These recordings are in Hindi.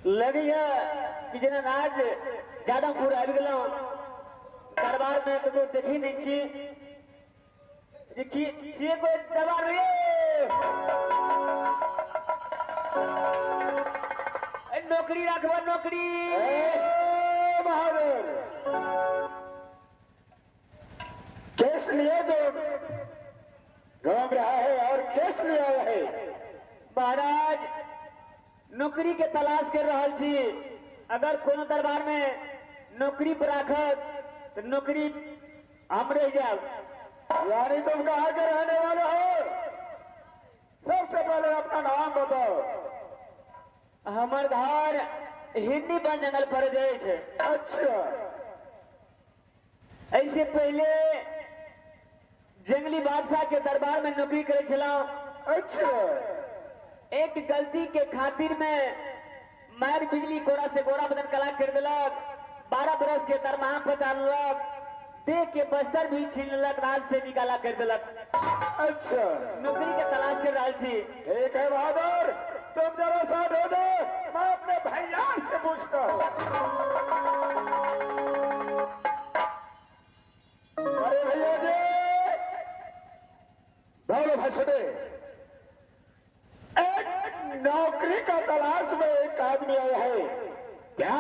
लगी है कि जना आज ज्यादा पूरा आ गलो दरबार में तो देखी नहीं छी देखी छी कोई दरबार में नौकरी रखबो नौकरी बहादुर केस लिए तो घूम रहा है और केस लिया है महाराज नौकरी के तलाश कर रहा छी अगर कोनो दरबार में नौकरी पर राखत तो नौकरी हम रह जाब यानी तुम कहाँ के रहने वाले हो सबसे पहले अपना नाम बताओ हमार घर हिंदी बन जंगल पर जाए छे अच्छा ऐसे पहले जंगली बादशाह के दरबार में नौकरी करे छला अच्छा एक गलती के खातिर में मार बिजली कोरा से गोरा बदन कला कर दिलक 12 बरस के दरमाहा पचालक देख के बस्तर भी छीन लक राज से निकाला कर दिलक अच्छा नौकरी के तलाश कर रहा छी ठीक है बहादुर तुम जरा साथ हो जाओ मैं अपने भैया से पूछता हूँ अरे भैया जी बोलो भाई छोटे नौकरी का तलाश में एक आदमी आया है क्या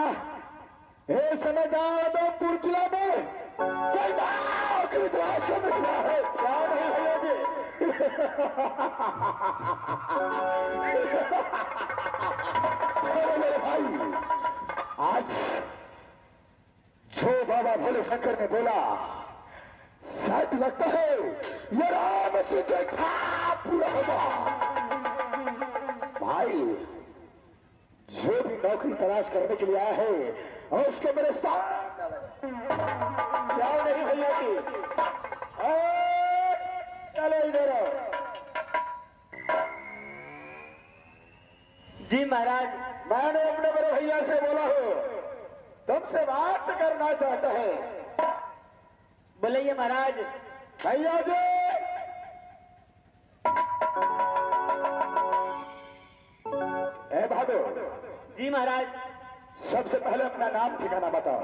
ये समय जादवपुर किला में कोई नौकरी तलाश करने गया है क्या नहीं भैया जी मेरे भाई आज जो बाबा भोले शंकर ने बोला शायद लगता है ये राम सिंह के ख्वाब पूरा होगा भाई जो भी नौकरी तलाश करने के लिए आया है और उसको मेरे सामने क्या नहीं भैया जी चलो इधर जी महाराज मैंने अपने बड़े भैया से बोला हो तुमसे बात करना चाहता है बोलिए महाराज भैया जी बहादुर जी महाराज सबसे पहले अपना नाम ठिकाना बताओ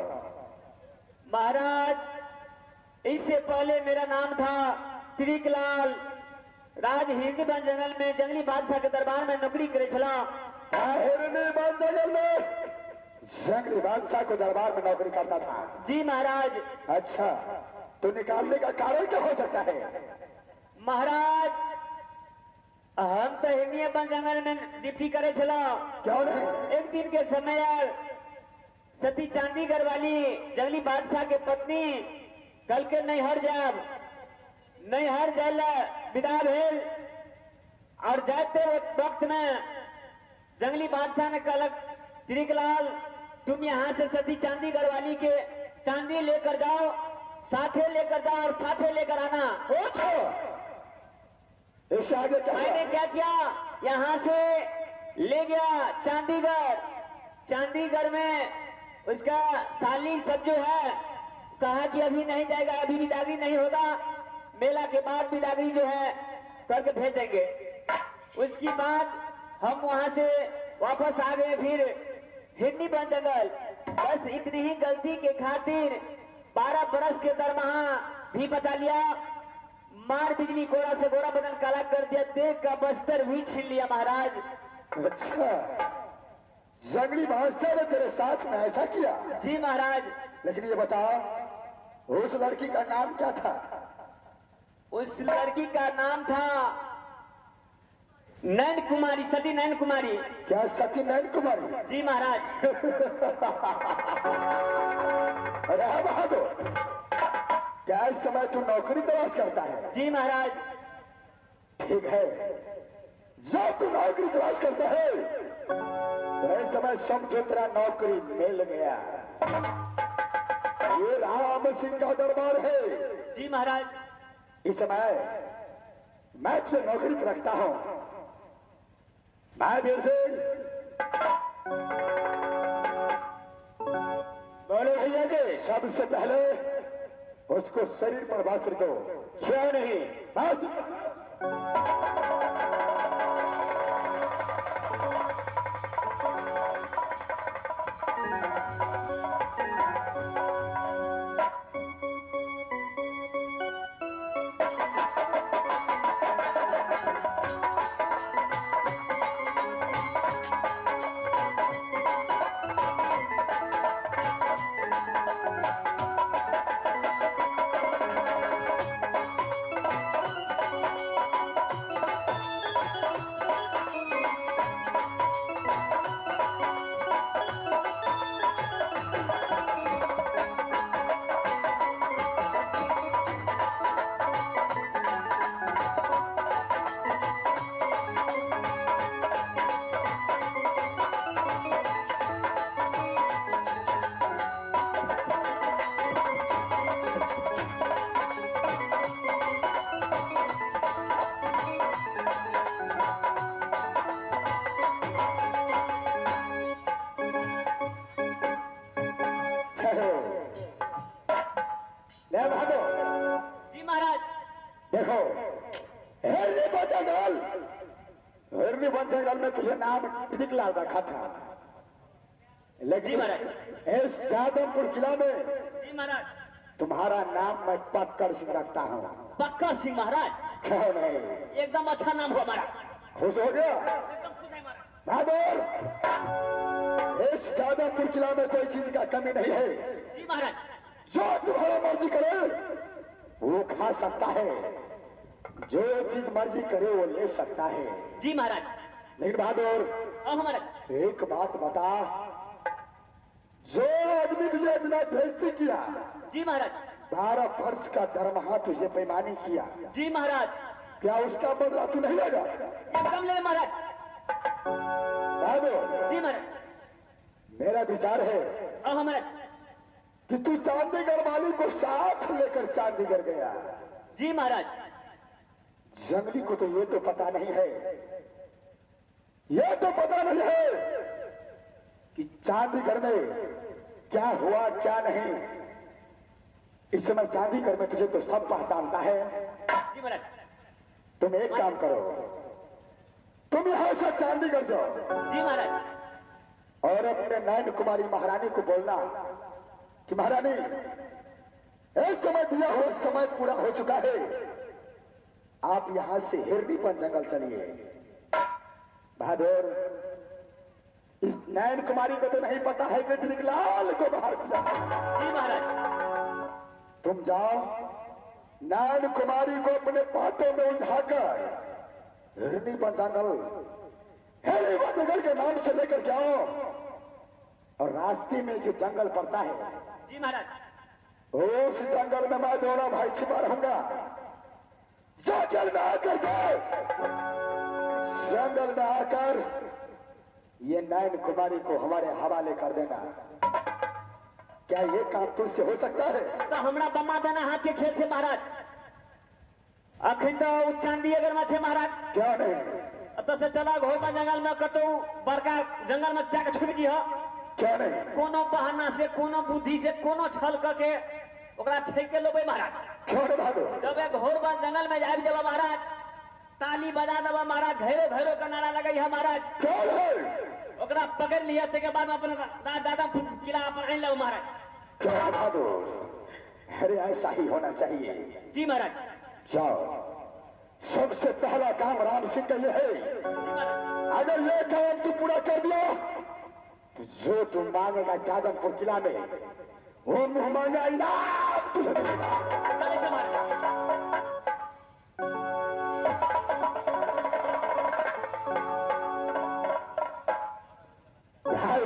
महाराज इससे पहले मेरा नाम था त्रिकलाल राज हिरनी बन जंगल में जंगली बादशाह के दरबार में नौकरी करे छला हिरनी बन जंगल में जंगली बादशाह को दरबार में नौकरी करता था जी महाराज अच्छा तो निकालने का कारण क्या हो सकता है महाराज हम तो हिरनी बन जंगल में ड्यूटी करे छला क्यों नहीं एक दिन के समय यार सती चांदीगढ़ वाली जंगली बादशाह के पत्नी कल के नैहर जाल विदा भेल और जाते वक्त में जंगली बादशाह ने कहा त्रिकलाल तुम यहाँ से सती चांदीगढ़ वाली के चांदी लेकर जाओ साथे लेकर जाओ और साथे लेकर आना इससे आगे क्या मैंने क्या किया यहाँ से ले गया चांदीगढ़ में उसका साली सब जो है कहा कि अभी नहीं जाएगा अभी बिदागरी नहीं होगा मेला के बाद बिदागरी जो है करके भेज देंगे उसकी बाद हम वहां से वापस आ गए फिर हिरनी बन जंगल बस इतनी ही गलती के खातिर 12 बरस के दरमाहा भी बचा लिया मार बिजली कोरा से गोरा बदन काला कर दिया देख का बस्तर भी छीन लिया महाराज अच्छा जंगली बादशाह ने तेरे साथ में ऐसा किया जी महाराज लेकिन ये बताओ उस लड़की का नाम क्या था उस लड़की का नाम था नैन कुमारी, सती नैन कुमारी। क्या सती नैन कुमारी? जी महाराज। अरे हाँ बहादुर, क्या इस समय तू नौकरी तलाश करता है? जी महाराज। ठीक है, जो तू नौकरी तलाश करता है तो इस समय समझो तेरा नौकरी मिल गया। ये राम सिंह का दरबार है। जी महाराज। इस समय मैं तुझे नौकरी पर रखता हूं। मैं वीर सिंह। बोले भैया जी। सबसे पहले उसको शरीर पर वस्त्र दो। क्यों नहीं? वस्त्र। जी महाराज। देखो, हिरनी बंचल में तुझे नाम टिकलाल रखा था, लेकिन इस जादवपुर किला में जी महाराज तुम्हारा नाम मैं पक्कर सिंह रखता हूँ। पक्कर सिंह महाराज? क्यों नहीं? एकदम अच्छा नाम हो हमारा। खुश हो गया? एकदम खुश है हमारा। बहादुर, इस जादवपुर किला में कोई चीज का कमी नहीं है। जी महाराज। जो तुम्हारा मर्जी करे वो खा सकता है, जो चीज मर्जी करे वो ले सकता है। जी महाराज। लेकिन बहादुर, हमारा एक बात बता, जो आदमी तुझे इतना बेइज्जती किया, जी महाराज, 12 वर्ष का दरमाहा तुझे बेईमानी किया, जी महाराज, क्या उसका बदला तू नहीं लेगा? एकदम ले महाराज। बहादुर, जी महाराज। मेरा विचार है हमारा कि तू चांदीगढ़ वाली को साथ लेकर चांदीगढ़ गया। जी महाराज। जंगली को तो ये तो पता नहीं है, ये तो पता नहीं है कि चांदीगढ़ में क्या हुआ क्या नहीं। इस समय चांदीगढ़ में तुझे तो सब पहचानता है। जी महाराज। तुम एक काम करो, तुम यहां से चांदीगढ़ जाओ। जी महाराज। और अपने नैन कुमारी महारानी को बोलना कि महारानी, इस समय दिया हुआ समय पूरा हो चुका है, आप यहां से हिरनीपन जंगल चलिए। बहादुर, इस नैन कुमारी को तो नहीं पता है कि टिकलाल को बाहर किया। जी महाराज। तुम जाओ, नैन कुमारी को अपने बातों में उलझाकर हिरनीपन जंगल, हिरनीपन जंगल के नाम से लेकर के आओ। और रास्ते में जो जंगल पड़ता है, जी महाराज, उस जंगल में मैं दोनों भाई छिपा रहूंगा। जंगल में आकर के, जंगल में आकर ये नैन कुमारी को हमारे हवाले कर देना। क्या ये काम तुझसे हो सकता है? तो हमरा बम्मा देना हाथ के खेल से महाराज। अखन तो चांदी अगर में छे महाराज। क्या नहीं? अत से चला घोड़ा जंगल में कतो बड़का जंगल में जाके छुप जी। क्या नहीं? कोनो बहाना से, कोनो बुद्धि से, कोनो छल करके ओकरा ठेक के लोबे महाराज। क्यों रे बहादुर? जब एक घोर बार जंगल में जाए जब महाराज, ताली बजा दबा महाराज, घेरो घेरो का नारा लगाई है महाराज। क्या है? ओकरा पकड़ लिया ते के बाद में अपने दादा किला अपन आइन लो महाराज। क्या बहादुर? अरे ऐसा ही होना चाहिए। जी महाराज। जाओ, सबसे पहला काम राम सिंह का ये है, जी महाराज। अगर ये काम तू पूरा कर दिया तो जो तू मांगेगा जादवपुर किला में, वो मुंह मांगा इनाम तुझे मिलेगा। चले से महाराज।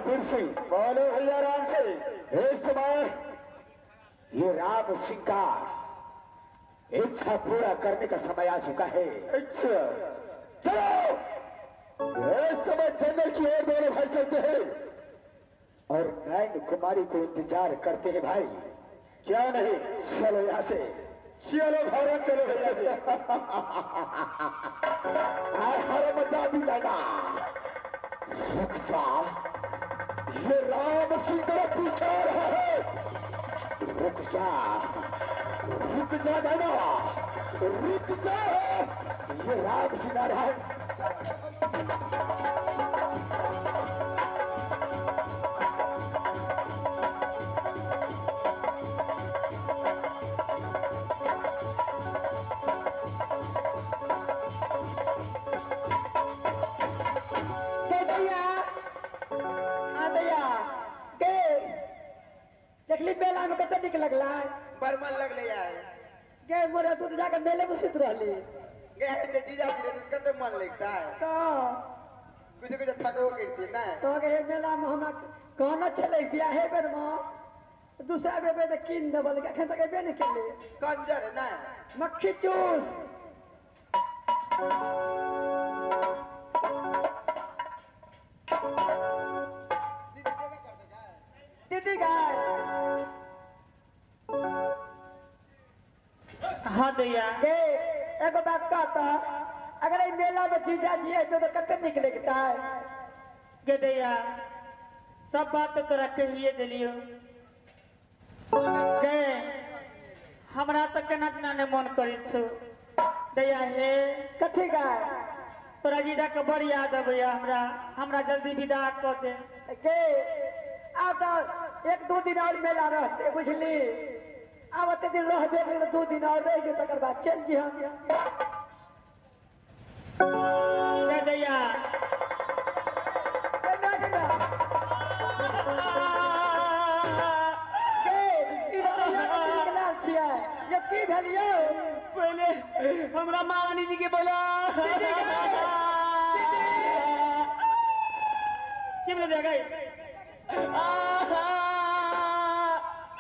वीर सिंह। बोलो भैया राम सिंह। इस समय ये राम सिंह का इच्छा पूरा करने का समय आ चुका है। अच्छा चलो इस समय जंगल की ओर दोनों भाई चलते हैं और नैन कुमारी को इंतजार करते हैं भाई। क्या नहीं, चलो यहाँ से। चलो भारत चलो भैया जी। हर मजा भी लगा। रुक जा, ये राम सिंह का पीछे रहा है। रुक जा नाना, रुक जा, ये राम सिंह आ रहा है। देखली मेला में कते निक लगला बरमन लगले आए गे मोरे तू जाके मेले में सुत रहली गे ते जीजा जी रे तू कते मन लगता है तो कुछ कुछ ठगो करती ना तो गे मेला में हमरा कहना छले बियाहे बेर में दूसरा बेबे त किन दबल के अखन तक बे नहीं केले कंजर है ना मक्खी चूस दीदी गाय हाँ दैया गे एगो बात कहता अगर ई मेला में जीजा जी है तो कते निक लगता है गे दैया सब बात तो तोरा कहिए दिलियो गे हमरा तो केना केना ने मन करी छु दैया हे कथी गाय तोरा जीजा के बड़ याद अबैया हमरा जल्दी विदा क दे के अब तो एक दो दिन और मेला रहते बुझली अब अते दिन रह देख ले 2 दिन और रह जो तकर बाद चल जी हम गे दैया केना केना के ई बतिया के निकला छियै ये की भेलियो पहले हमरा महारानी जी के बोला की बोल दे गई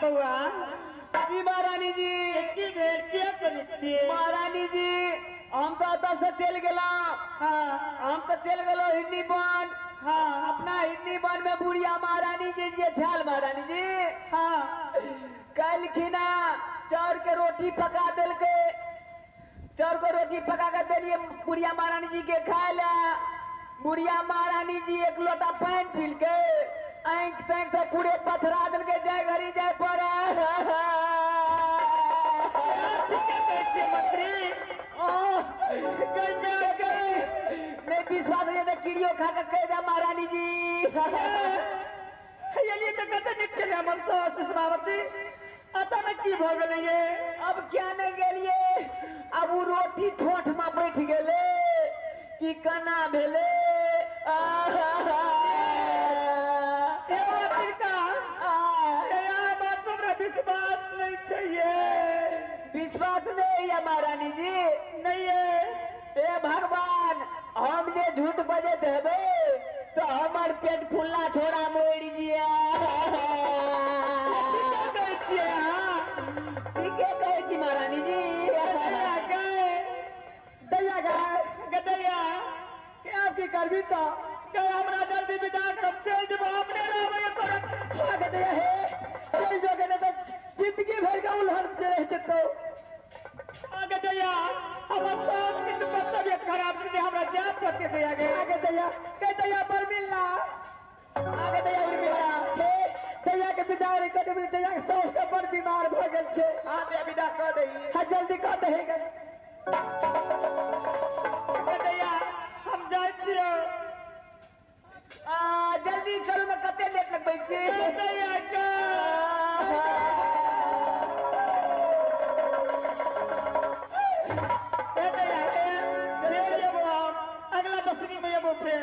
बउआ जी महारानी जी की भेल क्या करै छियै महारानी जी हम तो अतः से चल गेला हाँ हम तो चल गेलो हिन्नी बन हाँ अपना हिन्नी बन में बुढ़िया महारानी जी जी झाल महारानी जी हाँ कल खिना चाउर के रोटी पका दिल के चाउर को रोटी पका कर दिलिए बुढ़िया महारानी जी के खाए ला बुढ़िया महारानी जी एक लोटा पानी पील के आंख तैंक तो पूरे पथरा दिल के जाए घरी जाए पड़ा मंत्री मैं विश्वास है तो कीड़ियों खा कर कह दा महारानी जी ये तो कते निक चले हमर सास सुषमावती अचानक की भ गेलै ये अब क्या नहीं गेलिए अब वो रोटी ठोठ में बैठ गेले कि कना भेले विश्वास नहीं चाहिए विश्वास नहीं है महारानी जी नहीं है ए भगवान हम जे झूठ बजे देबे तो हमार पेट फुल्ला छोड़ा मोड़ दिया ठीक है कहे छी महारानी जी दैया गाय गदैया आपकी करबी तो हमरा जल्दी विदा कर चल जब अपने रहबे करत हाँ दैया है चल जो के तो जिंदगी भर का उल्हन के रह जतो आगे दैया हमर सास की तबीयत खराब थी हमरा जाप करके दिया गया आगे दैया पर मिलना आगे दैया और मिलना हे दैया के विदा रे कर दे दैया के सास का बड़ बीमार भ गेल छे हां दे विदा कर दही हां जल्दी कर दे दैया हम जाय छियै जल्दी चलो ना कते लेट लगबै छी दैया का अगला 10वीं में अब उठे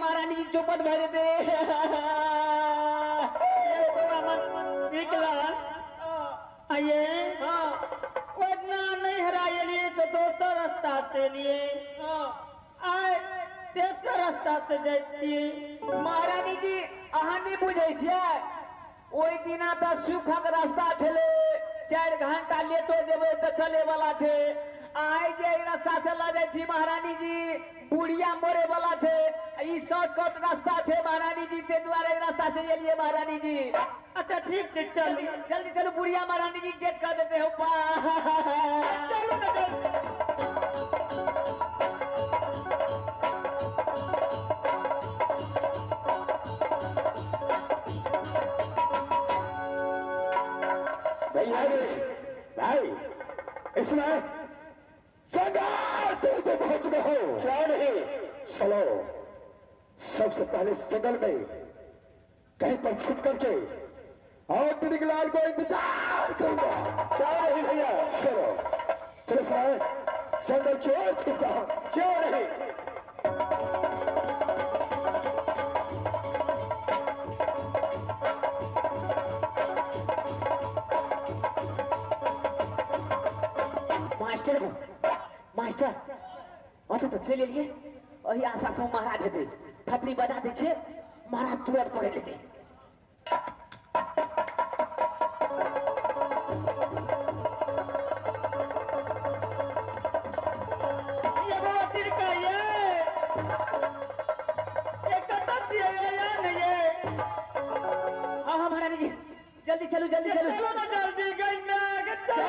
महारानी जी चौपट भर दे आइए हाँ उतना नहीं हराए लिए तो दोसर रास्ता से लिए आए तेसर रास्ता से जाए छिए महारानी जी अहाँ नहीं बुझे छियै ओहि दिना तऽ सुखक रास्ता छले 4 घंटा लेटो देबै तऽ चले वाला छै आइ जे ई रास्ता से ल जाय छी महारानी जी बुढ़िया मोरे वाला छै ई शॉर्टकट रास्ता छै महारानी जी ते दुआरे ई रास्ता से एलिए महारानी जी अच्छा ठीक है चल जल्दी जल्दी चलो बुढ़िया महारानी जी डेट कर देते हो चलो ना जल्दी भाई इसमें जंगल दिल में बहुत में हो क्या नहीं चलो सबसे पहले जंगल में कहीं पर छुप करके और टिड़िकलाल को इंतजार करूंगा क्या नहीं भैया चलो चलो सर जंगल की ओर छुपता हूं क्यों नहीं मास्टर मास्टर अत तो चल एलिए अही आसपास में महाराज हेते थपड़ी बजा दे छे महाराज तुरंत पकड़ लेते ये बात तिरका ये कटा छिए या नहीं ये हाँ हाँ महारानी जी जल्दी चलो जल्दी चलो चलो ना जल्दी गन्ना के चलो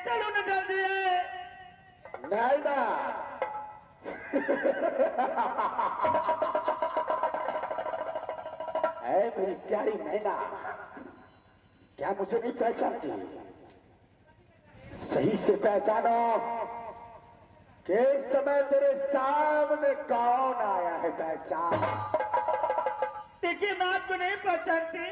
चलो ना जल्दी नहीं ना ऐ मेरी प्यारी नैना क्या मुझे नहीं पहचानती सही से पहचानो कि इस समय तेरे सामने कौन आया है पहचान देखिए मैं आपको नहीं पहचानती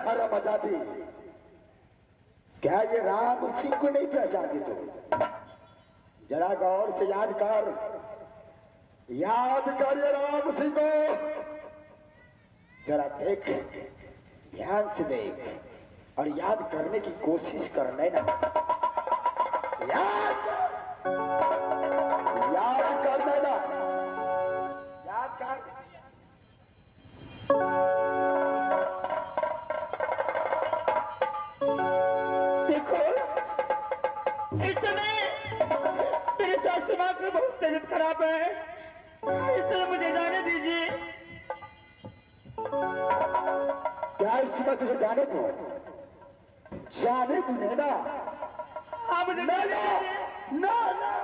हरा मचा दी क्या ये राम सिंह को नहीं पहचानती तू जरा गौर से याद कर ये राम सिंह को जरा देख ध्यान से देख और याद करने की कोशिश करना ना याद करना ना याद कर देखो इस समय मेरे सासू माँ की बहुत तबीयत खराब है इसलिए मुझे जाने दीजिए क्या इस समय तुझे जाने दो जाने दूंगे ना हाँ मुझे जाने दीजिए ना ना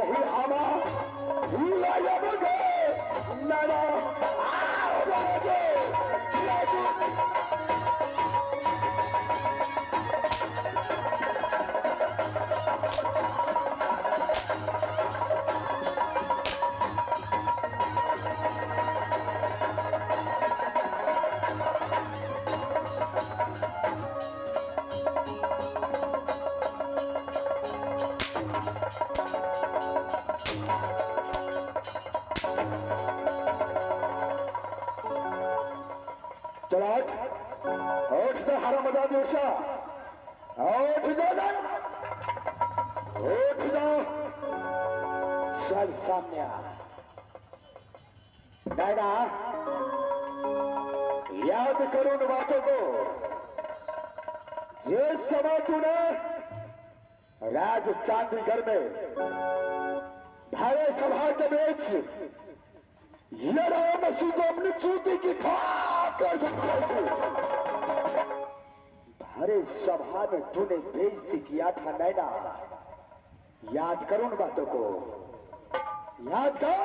ही हमा भूला जब गए नाना आओ राजे राजू चलाट ओठ से हरामदा दिवसा ओठ जा उठ जा चल सामने आ नायना याद करो उन बातों को जिस समय तूने राज चांदीगढ़ में भरे सभा के बीच ये राम मसीह को अपनी जूती की खाक कर सकता थी। भरे सभा में तूने बेइज्जती किया था नैना, याद करो उन बातों को, याद कर।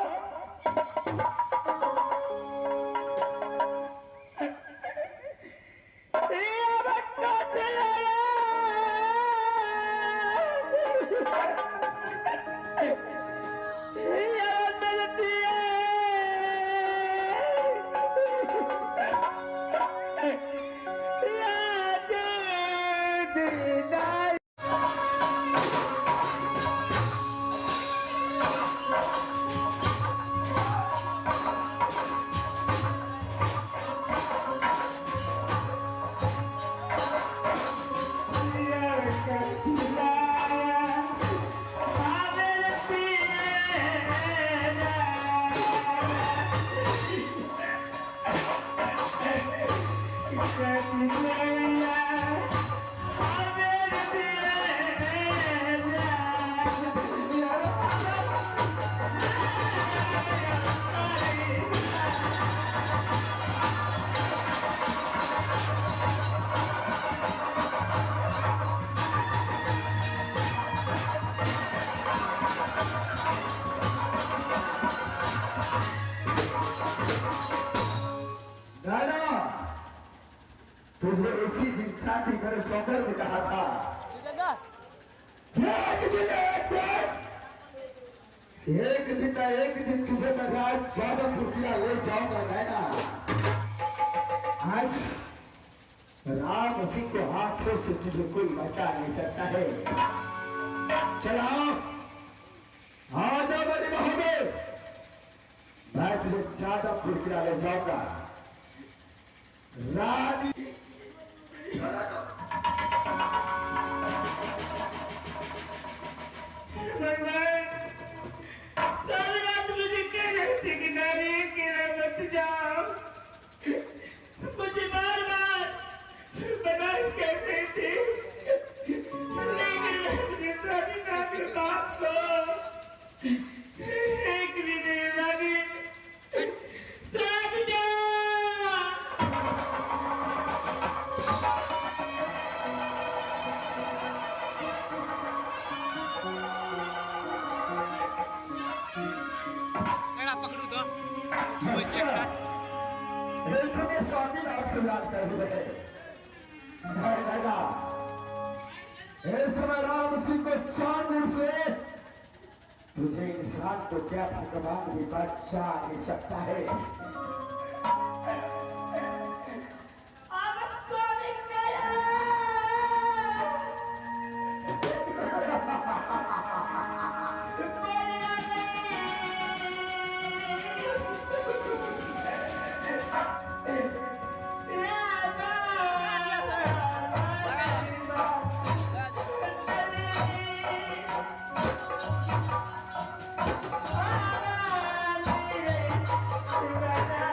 तुझे इसी दिन साथी कर सौंदर्य में कहा था एक दिन तुझे मैं राज जादवपुर किला ले जाऊंगा नैना। आज राम सिंह को हाथों से तुझे कोई बचा नहीं सकता है। चलाओ आजा बड़ी मोहम्मद, मैं तुझे जादवपुर किला ले जाऊंगा। रानी सारी बात मुझे कह रही थी कि नानी केरा मत जाओ, मुझे बार बार बनाई कर रही थी, लेकिन मैं सारी नानी बात को एक भी नहीं नानी साथ जा। स्वामी नाथ को याद कर रहे इस समय राम सिंह को चांद से तुझे इंसान तो क्या भगवान भी बचा नहीं सकता है। Bye.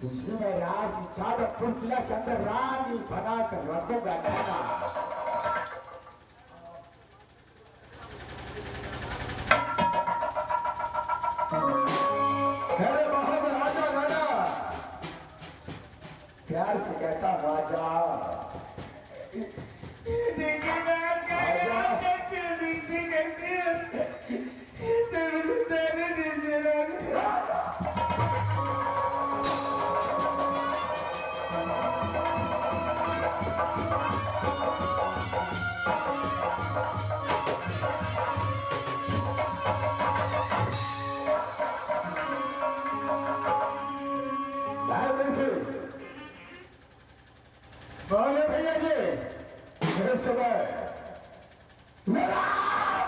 इसलिए मैं राज जादवपुर किला के अंदर रानी बनाकर रखूंगा कहना। अरे बहादुर राजा राजा, प्यार से कहता राजा। बोले भैया जी, मेरे समय मेरा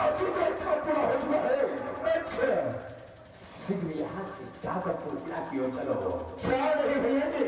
मसीह का इच्छा पूरा हो चुका है। अच्छा, शीघ्र यहाँ से जादवपुर किला की ओर चलो। क्या नहीं भैया जी?